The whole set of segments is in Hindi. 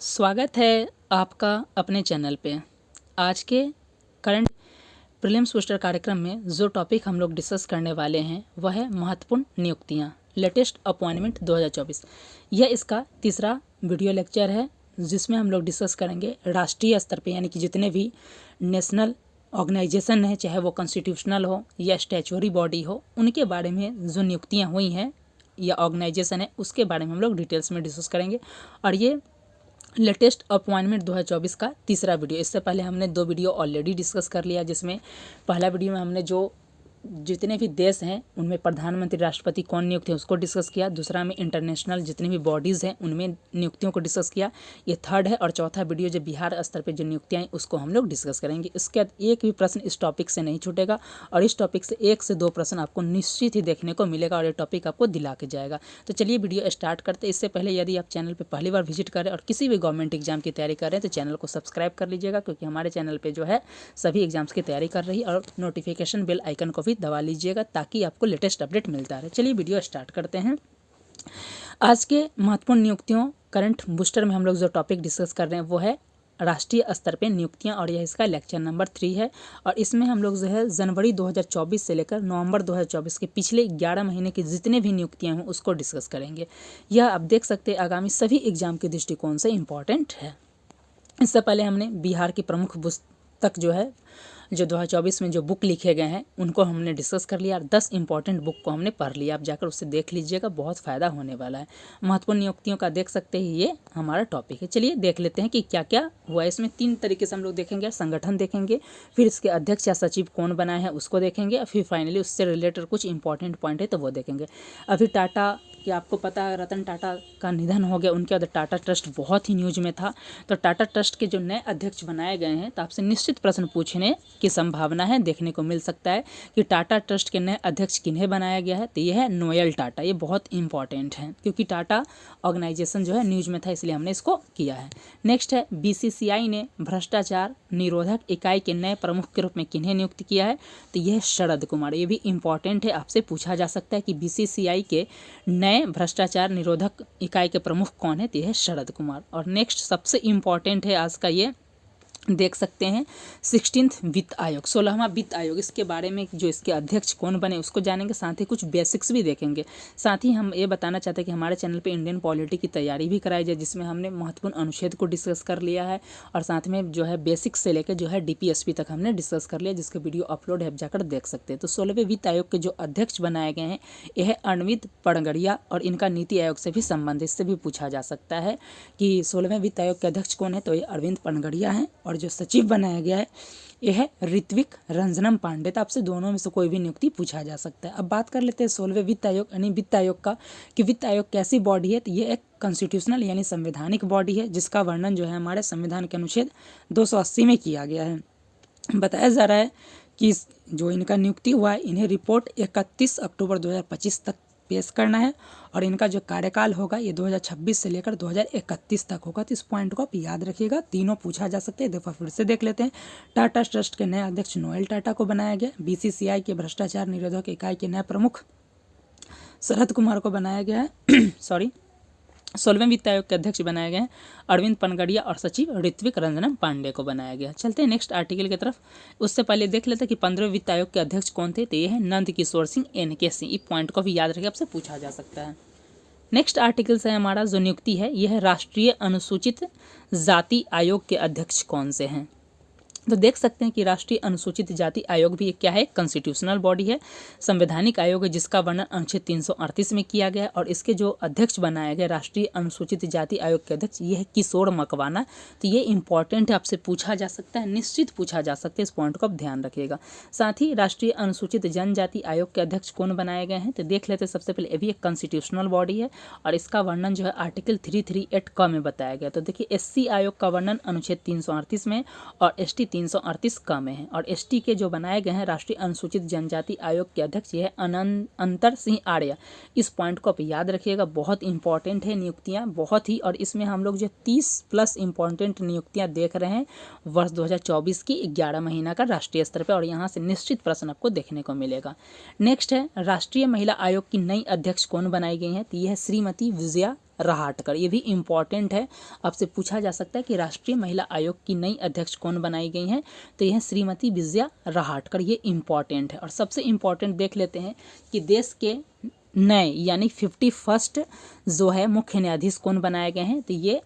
स्वागत है आपका अपने चैनल पे। आज के करंट प्रीलिम्स बूस्टर कार्यक्रम में जो टॉपिक हम लोग डिस्कस करने वाले हैं वह है महत्वपूर्ण नियुक्तियां, लेटेस्ट अपॉइंटमेंट 2024। यह इसका तीसरा वीडियो लेक्चर है जिसमें हम लोग डिस्कस करेंगे राष्ट्रीय स्तर पे, यानी कि जितने भी नेशनल ऑर्गेनाइजेशन है, चाहे वो कॉन्स्टिट्यूशनल हो या स्टैच्यूटरी बॉडी हो, उनके बारे में जो नियुक्तियाँ हुई हैं या ऑर्गेनाइजेशन है उसके बारे में हम लोग डिटेल्स में डिस्कस करेंगे। और ये लेटेस्ट अपॉइंटमेंट 2024 का तीसरा वीडियो। इससे पहले हमने 2 वीडियो ऑलरेडी डिस्कस कर लिया, जिसमें पहला वीडियो में हमने जो जितने भी देश हैं उनमें प्रधानमंत्री राष्ट्रपति कौन नियुक्त है उसको डिस्कस किया। दूसरा में इंटरनेशनल जितनी भी बॉडीज़ हैं उनमें नियुक्तियों को डिस्कस किया। ये थर्ड है। और चौथा वीडियो जो बिहार स्तर पे जो नियुक्तियाँ हैं उसको हम लोग डिस्कस करेंगे। इसके बाद एक भी प्रश्न इस टॉपिक से नहीं छूटेगा और इस टॉपिक से 1 से 2 प्रश्न आपको निश्चित ही देखने को मिलेगा और ये टॉपिक आपको दिला के जाएगा। तो चलिए वीडियो स्टार्ट करते। इससे पहले यदि आप चैनल पर पहली बार विजिट करें और किसी भी गवर्नमेंट एग्जाम की तैयारी कर रहे हैं तो चैनल को सब्सक्राइब कर लीजिएगा, क्योंकि हमारे चैनल पर जो है सभी एग्जाम्स की तैयारी कर रही है। और नोटिफिकेशन बेल आइकन को भी दबा लीजिएगा ताकि आपको लेटेस्ट अपडेट मिलता रहे। चलिए वीडियो स्टार्ट करते हैं। आज के महत्वपूर्ण नियुक्तियों करंट बूस्टर में हम लोग जो टॉपिक डिस्कस कर रहे हैं वो है राष्ट्रीय स्तर पे नियुक्तियां, और यह इसका लेक्चर नंबर 3 है। और इसमें हम लोग जो है जनवरी 2024 से लेकर नवंबर 2024 के पिछले 11 महीने की जितने भी नियुक्तियां हैं उसको डिस्कस करेंगे। यह आप देख सकते हैं आगामी सभी एग्जाम के दृष्टिकोण से इम्पॉर्टेंट है। इससे पहले हमने बिहार की प्रमुख पुस्तक जो 2024 में जो बुक लिखे गए हैं उनको हमने डिस्कस कर लिया और 10 इंपॉर्टेंट बुक को हमने पढ़ लिया। आप जाकर उससे देख लीजिएगा, बहुत फ़ायदा होने वाला है। महत्वपूर्ण नियुक्तियों का देख सकते हैं, ये हमारा टॉपिक है। चलिए देख लेते हैं कि क्या क्या हुआ है। इसमें 3 तरीके से हम लोग देखेंगे। संगठन देखेंगे, फिर इसके अध्यक्ष या सचिव कौन बनाए हैं उसको देखेंगे, और फिर फाइनली उससे रिलेटेड कुछ इंपॉर्टेंट पॉइंट है तो वो देखेंगे। अभी टाटा कि आपको पता है रतन टाटा का निधन हो गया, उनके बाद टाटा ट्रस्ट बहुत ही न्यूज में था। तो टाटा ट्रस्ट के जो नए अध्यक्ष बनाए गए हैं तो आपसे निश्चित प्रश्न पूछने की संभावना है, देखने को मिल सकता है कि टाटा ट्रस्ट के नए अध्यक्ष किन्हें बनाया गया है। तो ये है नोएल टाटा। ये बहुत इंपॉर्टेंट है क्योंकि टाटा ऑर्गेनाइजेशन जो है न्यूज में था, इसलिए हमने इसको किया है। नेक्स्ट है बीसीसीआई ने भ्रष्टाचार निरोधक इकाई के नए प्रमुख के रूप में किन्हें नियुक्त किया है। तो यह शरद कुमार। ये भी इंपॉर्टेंट है, आपसे पूछा जा सकता है कि बीसीसीआई के नए भ्रष्टाचार निरोधक इकाई के प्रमुख कौन है। तो यह है शरद कुमार। और नेक्स्ट सबसे इंपॉर्टेंट है आज का, ये देख सकते हैं 16th वित्त आयोग, 16वां वित्त आयोग। इसके बारे में जो इसके अध्यक्ष कौन बने उसको जानेंगे, साथ ही कुछ बेसिक्स भी देखेंगे। साथ ही हम ये बताना चाहते हैं कि हमारे चैनल पे इंडियन पॉलिटी की तैयारी भी कराई जाए, जिसमें हमने महत्वपूर्ण अनुच्छेद को डिस्कस कर लिया है और साथ में जो है बेसिक्स से लेकर जो है डीपीएसपी तक हमने डिस्कस कर लिया, जिसका वीडियो अपलोड है, आप जाकर देख सकते हैं। तो 16वें वित्त आयोग के जो अध्यक्ष बनाए गए हैं यह है अरविंद पनगड़िया, और इनका नीति आयोग से भी संबंध इससे भी पूछा जा सकता है कि 16वें वित्त आयोग के अध्यक्ष कौन है। तो ये अरविंद पनगड़िया हैं। और जो सचिव बनाया गया है यह है ऋत्विक रंजनम पांडे। तो आपसे दोनों में से कोई भी नियुक्ति पूछा जा सकता है। अब बात कर लेते हैं 16वें वित्त आयोग यानी वित्त आयोग का, कि वित्त आयोग कैसी बॉडी है। तो ये एक कॉन्स्टिट्यूशनल यानी संवैधानिक बॉडी है, जिसका वर्णन जो है हमारे संविधान के अनुच्छेद 280 में किया गया है। बताया जा रहा है कि जो इनका नियुक्ति हुआ है इन्हें रिपोर्ट 31 अक्टूबर 2025 तक पेश करना है, और इनका जो कार्यकाल होगा ये 2026 से लेकर 2031 तक होगा। तो इस पॉइंट को आप याद रखिएगा, तीनों पूछा जा सकते हैं। देखो फिर से देख लेते हैं। टाटा ट्रस्ट के नए अध्यक्ष नोएल टाटा को बनाया गया। बीसीसीआई के भ्रष्टाचार निरोधक इकाई के नए प्रमुख शरद कुमार को बनाया गया है। 16वें वित्त आयोग के अध्यक्ष बनाए गए हैं अरविंद पनगड़िया, और सचिव ऋत्विक रंजनम पांडे को बनाया गया। चलते हैं नेक्स्ट आर्टिकल की तरफ। उससे पहले देख लेते हैं कि 15वें वित्त आयोग के अध्यक्ष कौन थे। तो ये है नंद किशोर सिंह NK सिंह। इस पॉइंट को भी याद रखिए, आपसे पूछा जा सकता है। नेक्स्ट आर्टिकल से हमारा जो नियुक्ति है यह है राष्ट्रीय अनुसूचित जाति आयोग के अध्यक्ष कौन से हैं। तो देख सकते हैं कि राष्ट्रीय अनुसूचित जाति आयोग भी क्या है, कॉन्स्टिट्यूशनल बॉडी है, संवैधानिक आयोग है, जिसका वर्णन अनुच्छेद 338 में किया गया है। और इसके जो अध्यक्ष बनाए गए राष्ट्रीय अनुसूचित जाति आयोग के अध्यक्ष ये है किशोर मकवाना। तो ये इंपॉर्टेंट है, आपसे पूछा जा सकता है, निश्चित पूछा जा सकता है। इस पॉइंट को आप ध्यान रखिएगा। साथ ही राष्ट्रीय अनुसूचित जनजाति आयोग के अध्यक्ष कौन बनाए गए हैं। तो देख लेते हैं। सबसे पहले ये भी एक कॉन्स्टिट्यूशनल बॉडी है और इसका वर्णन जो है आर्टिकल 338 क में बताया गया। तो देखिए SC आयोग का वर्णन अनुच्छेद 338 में और ST 338 क में है। और ST के जो बनाए गए हैं राष्ट्रीय अनुसूचित जनजाति आयोग के अध्यक्ष ये है अंतर सिंह आर्य। इस पॉइंट को आप याद रखिएगा, बहुत इंपॉर्टेंट है नियुक्तियां, बहुत ही। और इसमें हम लोग जो 30+ इंपॉर्टेंट नियुक्तियां देख रहे हैं वर्ष 2024 की 11 महीना का राष्ट्रीय स्तर पर, और यहाँ से निश्चित प्रश्न आपको देखने को मिलेगा। नेक्स्ट है राष्ट्रीय महिला आयोग की नई अध्यक्ष कौन बनाई गई है। तो यह है श्रीमती विजया रहाटकर, ये भी इम्पॉर्टेंट है, आपसे पूछा जा सकता है कि राष्ट्रीय महिला आयोग की नई अध्यक्ष कौन बनाई गई हैं, तो यह श्रीमती विजया रहाटकर, ये इम्पॉर्टेंट है। और सबसे इम्पॉर्टेंट देख लेते हैं कि देश के नए यानी 51 जो है मुख्य न्यायाधीश कौन बनाए गए हैं, तो ये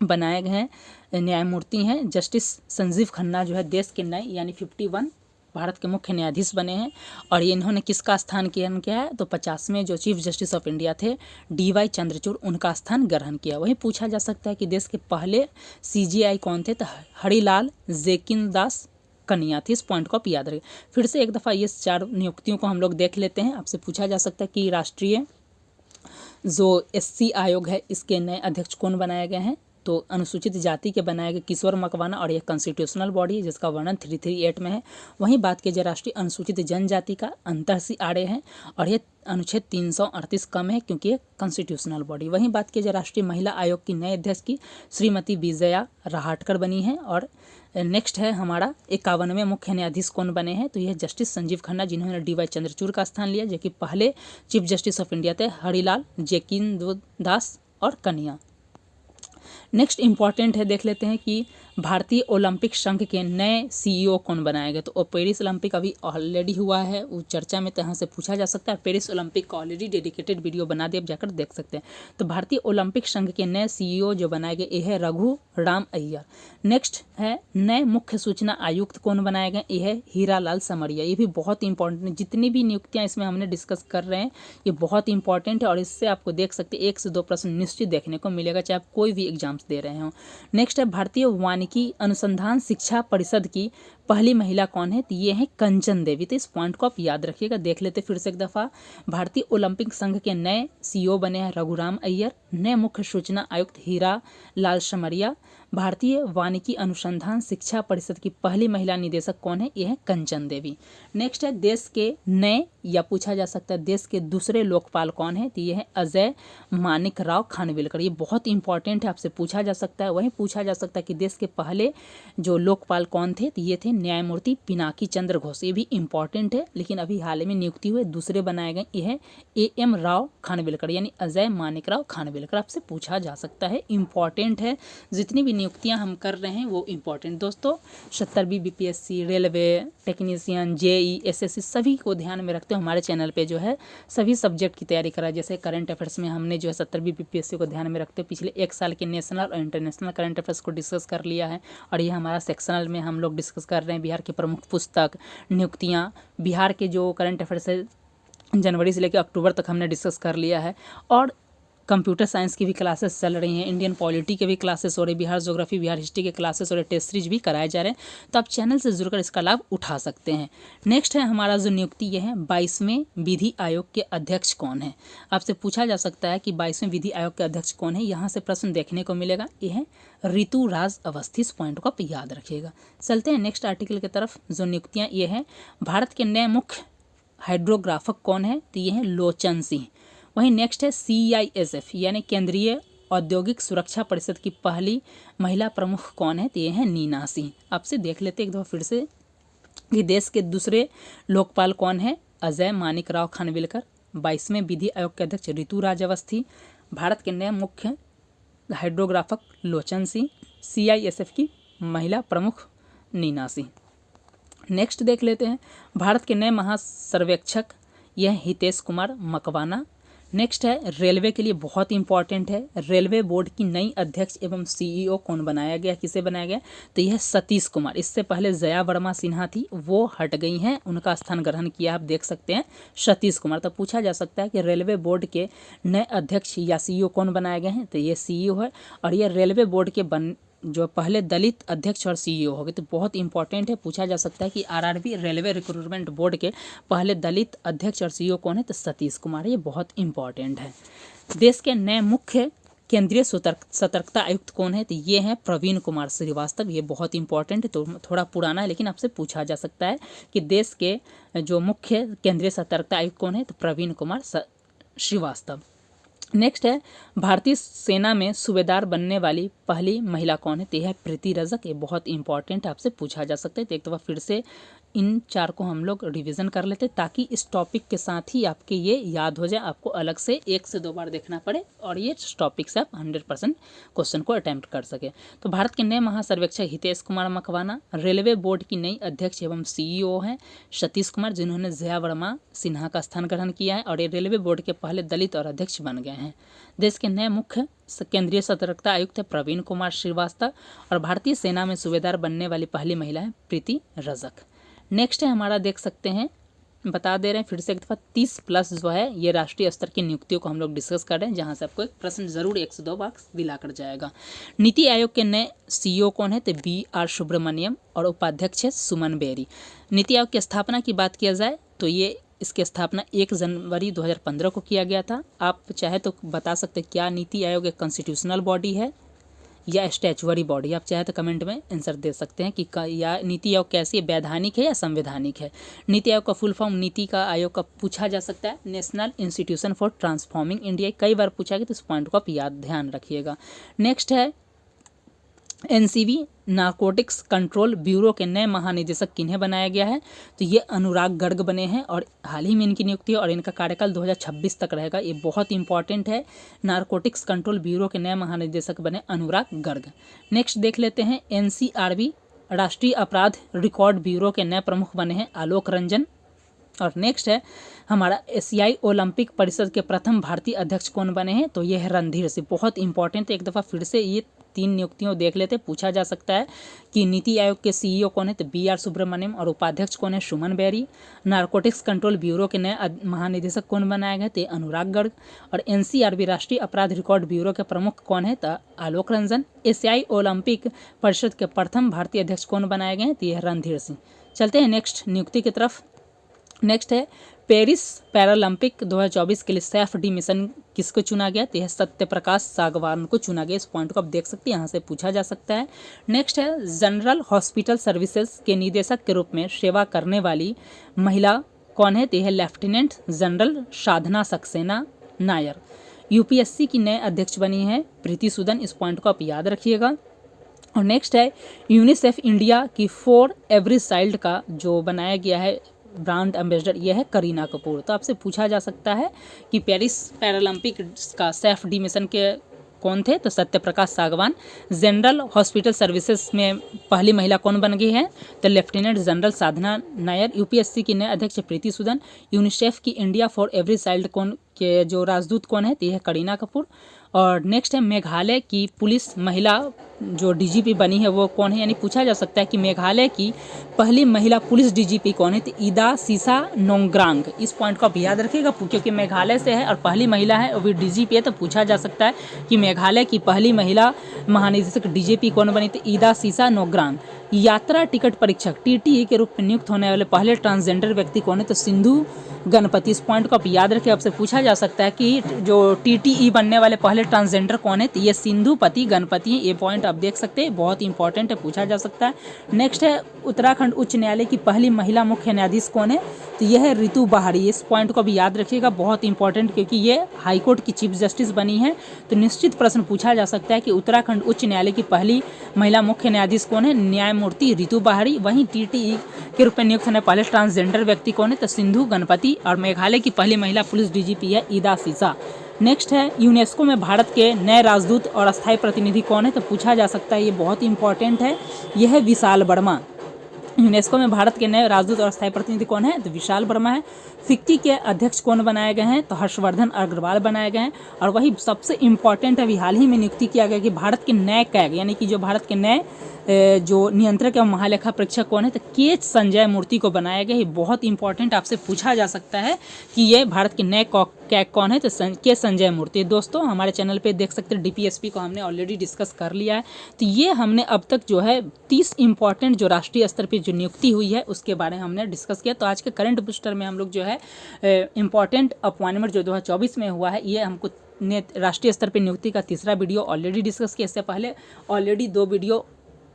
बनाए गए हैं न्यायमूर्ति हैं जस्टिस संजीव खन्ना, जो है देश के नए यानी 51 भारत के मुख्य न्यायाधीश बने हैं। और ये इन्होंने किसका स्थान ग्रहण किया है, तो 50वें जो चीफ जस्टिस ऑफ इंडिया थे DY चंद्रचूड़, उनका स्थान ग्रहण किया। वहीं पूछा जा सकता है कि देश के पहले CJI कौन थे, तो हरिलाल जेकिनदास कन्या थी। इस पॉइंट को आप याद रखें। फिर से एक दफ़ा ये 4 नियुक्तियों को हम लोग देख लेते हैं। आपसे पूछा जा सकता है कि राष्ट्रीय जो SC आयोग है इसके नए अध्यक्ष कौन बनाए गए हैं, तो अनुसूचित जाति के बनाए गए किशोर मकवाना, और यह कॉन्स्टिट्यूशनल बॉडी है जिसका वर्णन 338 में है। वहीं बात की जाए राष्ट्रीय अनुसूचित जनजाति का अंतरसी आड़े हैं, और यह अनुच्छेद 338 कम है क्योंकि ये कॉन्स्टिट्यूशनल बॉडी। वहीं बात की जाए राष्ट्रीय महिला आयोग की नए अध्यक्ष की श्रीमती विजया रहाटकर बनी है। और नेक्स्ट है हमारा 51वें मुख्य न्यायाधीश कौन बने हैं, तो यह जस्टिस संजीव खन्ना, जिन्होंने DY चंद्रचूड़ का स्थान लिया, जो कि पहले चीफ जस्टिस ऑफ इंडिया थे हरिलाल जेकिनदास और कन्या। नेक्स्ट इंपॉर्टेंट है, देख लेते हैं कि भारतीय ओलंपिक संघ के नए CEO कौन बनाए गए, तो पेरिस ओलंपिक अभी ऑलरेडी हुआ है, वो चर्चा में तरह से पूछा जा सकता है। पेरिस ओलंपिक का ऑलरेडी डेडिकेटेड वीडियो बना दिए, आप जाकर देख सकते हैं। तो भारतीय ओलंपिक संघ के नए CEO जो बनाए गए ये है रघु राम अय्यर। नेक्स्ट है नए मुख्य सूचना आयुक्त कौन बनाए गए, ये है हीरालाल समरिया। ये भी बहुत इंपॉर्टेंट है, जितनी भी नियुक्तियाँ इसमें हमने डिस्कस कर रहे हैं ये बहुत इंपॉर्टेंट है, और इससे आपको देख सकते हैं 1 से 2 प्रश्न निश्चित देखने को मिलेगा, चाहे आप कोई भी एग्जाम्स दे रहे हों। नेक्स्ट है भारतीय वानिकी अनुसंधान शिक्षा परिषद की पहली महिला कौन है, तो ये है कंचन देवी। तो इस पॉइंट को आप याद रखिएगा। देख लेते फिर से एक दफ़ा। भारतीय ओलंपिक संघ के नए CEO बने हैं रघुराम अय्यर। नए मुख्य सूचना आयुक्त हीरा लाल समरिया। भारतीय वानिकी अनुसंधान शिक्षा परिषद की पहली महिला निदेशक कौन है, ये है कंचन देवी। नेक्स्ट है देश के नए, या पूछा जा सकता है देश के दूसरे लोकपाल कौन है, तो ये है अजय मानिक राव खानविलकर। ये बहुत इंपॉर्टेंट है, आपसे पूछा जा सकता है। वहीं पूछा जा सकता है कि देश के पहले जो लोकपाल कौन थे, तो ये थे न्यायमूर्ति पिनाकी चंद्र घोष। ये भी इंपॉर्टेंट है, लेकिन अभी हाल ही में नियुक्ति हुए दूसरे बनाए गए, ये है AM राव खानविलकर, यानी अजय मानिक राव खानविलकर। आपसे पूछा जा सकता है, इंपॉर्टेंट है। जितनी भी नियुक्तियां हम कर रहे हैं वो इंपॉर्टेंट। दोस्तों 70वीं BPSC, railway, technician, JEE, SSC सभी को ध्यान में रखते हुए हमारे चैनल पे जो है सभी सब्जेक्ट की तैयारी करा। जैसे करंट अफेयर्स में हमने जो है 70वीं BPSC को ध्यान में रखते हुए पिछले 1 साल के नेशनल और इंटरनेशनल करंट अफेयर्स को डिस्कस कर लिया है, और ये हमारा सेक्शनल में हम लोग डिस्कस कर रहे हैं बिहार की प्रमुख पुस्तक, नियुक्तियाँ, बिहार के जो करंट अफेयर्स है जनवरी से लेकर अक्टूबर तक हमने डिस्कस कर लिया है। और कंप्यूटर साइंस की भी क्लासेस चल रही हैं, इंडियन पॉलिटी के भी क्लासेस हो रहे, बिहार ज्योग्राफी, बिहार हिस्ट्री के क्लासेस हो रहे, टेस्ट सीरीज भी कराए जा रहे हैं। तो आप चैनल से जुड़कर इसका लाभ उठा सकते हैं। नेक्स्ट है हमारा जो नियुक्ति ये है 22वें विधि आयोग के अध्यक्ष कौन है। आपसे पूछा जा सकता है कि 22वें विधि आयोग के अध्यक्ष कौन है, यहाँ से प्रश्न देखने को मिलेगा। ये है ऋतु राज अवस्थी। इस पॉइंट को आप याद रखिएगा। चलते हैं नेक्स्ट आर्टिकल की तरफ। जो नियुक्तियाँ ये हैं, भारत के नए मुख्य हाइड्रोग्राफक कौन है, तो ये हैं लोचन सिंह। वहीं नेक्स्ट है CISF यानी केंद्रीय औद्योगिक सुरक्षा परिषद की पहली महिला प्रमुख कौन है, तो ये है नीना सिंह। आपसे देख लेते एक दफ़ा फिर से कि देश के दूसरे लोकपाल कौन है, अजय मानिक राव खानविलकर। 22वें विधि आयोग के अध्यक्ष ऋतु राज अवस्थी। भारत के नए मुख्य हाइड्रोग्राफक लोचन सिंह। CISF की महिला प्रमुख नीना सिंह। नेक्स्ट देख लेते हैं भारत के नए महासर्वेक्षक, यह हितेश कुमार मकवाना। नेक्स्ट है रेलवे के लिए बहुत इंपॉर्टेंट है, रेलवे बोर्ड की नई अध्यक्ष एवं CEO कौन बनाया गया, किसे बनाया गया, तो यह सतीश कुमार। इससे पहले जया वर्मा सिन्हा थी, वो हट गई हैं, उनका स्थान ग्रहण किया, आप देख सकते हैं सतीश कुमार। तो पूछा जा सकता है कि रेलवे बोर्ड के नए अध्यक्ष या CEO कौन बनाए गए हैं, तो ये CEO है। और ये रेलवे बोर्ड के जो पहले दलित अध्यक्ष और CEO हो गए, तो बहुत इंपॉर्टेंट है। पूछा जा सकता है कि RRB रेलवे रिक्रूटमेंट बोर्ड के पहले दलित अध्यक्ष और CEO कौन है, तो सतीश कुमार। ये बहुत इंपॉर्टेंट है। देश के नए मुख्य केंद्रीय सतर्कता आयुक्त कौन है, तो ये हैं प्रवीण कुमार श्रीवास्तव। ये बहुत इंपॉर्टेंट है, तो थोड़ा पुराना है लेकिन आपसे पूछा जा सकता है कि देश के जो मुख्य केंद्रीय सतर्कता आयुक्त कौन है, तो प्रवीण कुमार श्रीवास्तव। नेक्स्ट है भारतीय सेना में सूबेदार बनने वाली पहली महिला कौन है, तो यह है प्रीति रजक। ये बहुत इंपॉर्टेंट है, आपसे पूछा जा सकता है। तो एक दफ़ा फिर से इन 4 को हम लोग रिवीजन कर लेते ताकि इस टॉपिक के साथ ही आपके ये याद हो जाए, आपको अलग से 1 से 2 बार देखना पड़े और ये टॉपिक से आप 100% क्वेश्चन को अटैम्प्ट कर सके। तो भारत के नए महासर्वेक्षक हितेश कुमार मकवाना, रेलवे बोर्ड की नई अध्यक्ष एवं CEO हैं सतीश कुमार, जिन्होंने जया वर्मा सिन्हा का स्थान ग्रहण किया है और ये रेलवे बोर्ड के पहले दलित और अध्यक्ष बन गए हैं। देश के नए मुख्य केंद्रीय सतर्कता आयुक्त है प्रवीण कुमार श्रीवास्तव और भारतीय सेना में सूबेदार बनने वाली पहली महिला है प्रीति रजक। नेक्स्ट है हमारा, देख सकते हैं, बता दे रहे हैं फिर से एक दफ़ा 30+ जो है ये राष्ट्रीय स्तर की नियुक्तियों को हम लोग डिस्कस कर रहे हैं, जहां से आपको एक प्रश्न जरूर 1 से 2 मार्क्स दिलाकर जाएगा। नीति आयोग के नए CEO कौन है? तो BR सुब्रमण्यम और उपाध्यक्ष है सुमन बेरी। नीति आयोग की स्थापना की बात किया जाए तो ये इसकी स्थापना 1 जनवरी 2015 को किया गया था। आप चाहे तो बता सकते हैं क्या नीति आयोग एक कॉन्स्टिट्यूशनल बॉडी है या स्टैचुअरी बॉडी, आप चाहे तो कमेंट में आंसर दे सकते हैं कि या नीति आयोग कैसी है, वैधानिक है या संवैधानिक है। नीति आयोग का फुल फॉर्म नीति का आयोग का पूछा जा सकता है, national institution for transforming India, कई बार पूछा गया तो इस पॉइंट को आप याद ध्यान रखिएगा। नेक्स्ट है NCB नारकोटिक्स कंट्रोल ब्यूरो के नए महानिदेशक किन्हें बनाया गया है? तो ये अनुराग गर्ग बने हैं और हाल ही में इनकी नियुक्ति है और इनका कार्यकाल 2026 तक रहेगा। ये बहुत इंपॉर्टेंट है। नारकोटिक्स कंट्रोल ब्यूरो के नए महानिदेशक बने अनुराग गर्ग। नेक्स्ट देख लेते हैं NCRB राष्ट्रीय अपराध रिकॉर्ड ब्यूरो के नए प्रमुख बने हैं आलोक रंजन। और नेक्स्ट है हमारा एशियाई ओलंपिक परिषद के प्रथम भारतीय अध्यक्ष कौन बने हैं? तो ये है रणधीर सिंह। बहुत इंपॉर्टेंट है, एक दफ़ा फिर से ये 3 नियुक्तियों देख लेते, पूछा जा सकता है कि नीति आयोग के CEO कौन है? तो BR सुब्रमण्यम और उपाध्यक्ष कौन है? सुमन बेरी। नारकोटिक्स कंट्रोल ब्यूरो के नए महानिदेशक कौन बनाए गए? तो अनुराग गर्ग। और NCRB राष्ट्रीय अपराध रिकॉर्ड ब्यूरो के प्रमुख कौन है? तो आलोक रंजन। एशियाई ओलंपिक परिषद के प्रथम भारतीय अध्यक्ष कौन बनाए गए हैं? तो यह रणधीर सिंह। चलते हैं नेक्स्ट नियुक्ति की तरफ। नेक्स्ट है पेरिस पैरालंपिक 2024 के लिए सैफ डी मिशन किसको चुना गया? तो यह सत्य प्रकाश सागवान को चुना गया। इस पॉइंट को आप देख सकते हैं, यहाँ से पूछा जा सकता है। नेक्स्ट है जनरल हॉस्पिटल सर्विसेज के निदेशक के रूप में सेवा करने वाली महिला कौन है? तो यह लेफ्टिनेंट जनरल साधना सक्सेना नायर। UPSC की नए अध्यक्ष बनी है प्रीति सूदन। इस पॉइंट को आप याद रखिएगा। और नेक्स्ट है यूनिसेफ इंडिया की फॉर एवरी चाइल्ड का जो बनाया गया है ब्रांड एम्बेसडर, यह है करीना कपूर। तो आपसे पूछा जा सकता है कि पेरिस पैरालंपिक का सैफ डी मिशन के कौन थे? तो सत्य प्रकाश सागवान। जनरल हॉस्पिटल सर्विसेज में पहली महिला कौन बन गई है? तो लेफ्टिनेंट जनरल साधना नायर। UPSC की नए अध्यक्ष प्रीति सूदन। यूनिसेफ की इंडिया फॉर एवरी चाइल्ड कौन के जो राजदूत कौन है? तो यह है करीना कपूर। और नेक्स्ट है मेघालय की पुलिस महिला जो DGP बनी है वो कौन है? यानी पूछा जा सकता है कि मेघालय की पहली महिला पुलिस DGP कौन है? तो ईदा सीसा नोंगरांग। इस पॉइंट को आप याद रखिएगा क्योंकि मेघालय से है और पहली महिला है और भी DGP है, तो पूछा जा सकता है कि मेघालय की पहली महिला महानिदेशक DGP कौन बनी? तो ईदा सीसा नोंगरांग। यात्रा टिकट परीक्षक TTE के रूप में नियुक्त होने वाले पहले ट्रांसजेंडर व्यक्ति कौन है? तो सिंधु गणपति। इस पॉइंट को आप याद रखिए, आपसे पूछा जा सकता है कि जो TTE बनने वाले पहले ट्रांसजेंडर कौन है? तो ये सिंधुपति गणपति। ये पॉइंट आप देख सकते हैं, बहुत इंपॉर्टेंट है, पूछा जा सकता है। नेक्स्ट है उत्तराखंड उच्च न्यायालय की पहली महिला मुख्य न्यायाधीश कौन है? तो यह है ऋतु बहारी। इस पॉइंट को भी याद रखिएगा, बहुत इंपॉर्टेंट, क्योंकि ये हाईकोर्ट की चीफ जस्टिस बनी है। तो निश्चित प्रश्न पूछा जा सकता है कि उत्तराखंड उच्च न्यायालय की पहली महिला मुख्य न्यायाधीश कौन है? न्यायमूर्ति ऋतु बहारी। वहीं TTE के रूप में नियुक्त होने पहले ट्रांसजेंडर व्यक्ति कौन है? तो सिंधु गणपति। और मेघालय की पहली महिला पुलिस DGP है ईदा सीसा। नेक्स्ट है यूनेस्को में भारत के नए राजदूत और अस्थायी प्रतिनिधि कौन है? तो पूछा जा सकता है, ये बहुत इंपॉर्टेंट है, यह है विशाल वर्मा। यूनेस्को में भारत के नए राजदूत और स्थायी प्रतिनिधि कौन है? तो विशाल वर्मा है। फिक्की के अध्यक्ष कौन बनाए गए हैं? तो हर्षवर्धन अग्रवाल बनाए गए हैं। और वही सबसे इम्पॉर्टेंट अभी हाल ही में नियुक्ति किया गया कि भारत के नए कैग यानी कि जो भारत के नए जो नियंत्रक एवं महालेखा परीक्षक कौन है? तो के संजय मूर्ति को बनाया गया। ये बहुत इंपॉर्टेंट, आपसे पूछा जा सकता है कि ये भारत के नए कैग कौन है? तो के संजय मूर्ति। दोस्तों हमारे चैनल पे देख सकते हैं DPSP को हमने ऑलरेडी डिस्कस कर लिया है। तो ये हमने अब तक जो है 30 इंपॉर्टेंट जो राष्ट्रीय स्तर पर जो नियुक्ति हुई है उसके बारे में हमने डिस्कस किया। तो आज के करंट बूस्टर में हम लोग जो है इम्पॉर्टेंट अपॉइंटमेंट जो 2024 में हुआ है, ये हमको राष्ट्रीय स्तर पर नियुक्ति का तीसरा वीडियो ऑलरेडी डिस्कस किया। इससे पहले ऑलरेडी 2 वीडियो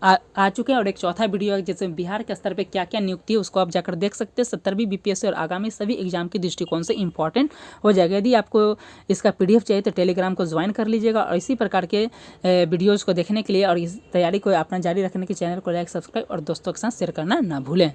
आ चुके हैं और एक चौथा वीडियो है, जैसे बिहार के स्तर पे क्या क्या नियुक्ति है उसको आप जाकर देख सकते हैं। 70वीं BPSC और आगामी सभी एग्जाम के दृष्टिकोण से इंपॉर्टेंट हो जाएगा। यदि आपको इसका PDF चाहिए तो टेलीग्राम को ज्वाइन कर लीजिएगा और इसी प्रकार के वीडियोज़ को देखने के लिए और इस तैयारी को अपना जारी रखने के चैनल को लाइक, सब्सक्राइब और दोस्तों के साथ शेयर करना ना भूलें।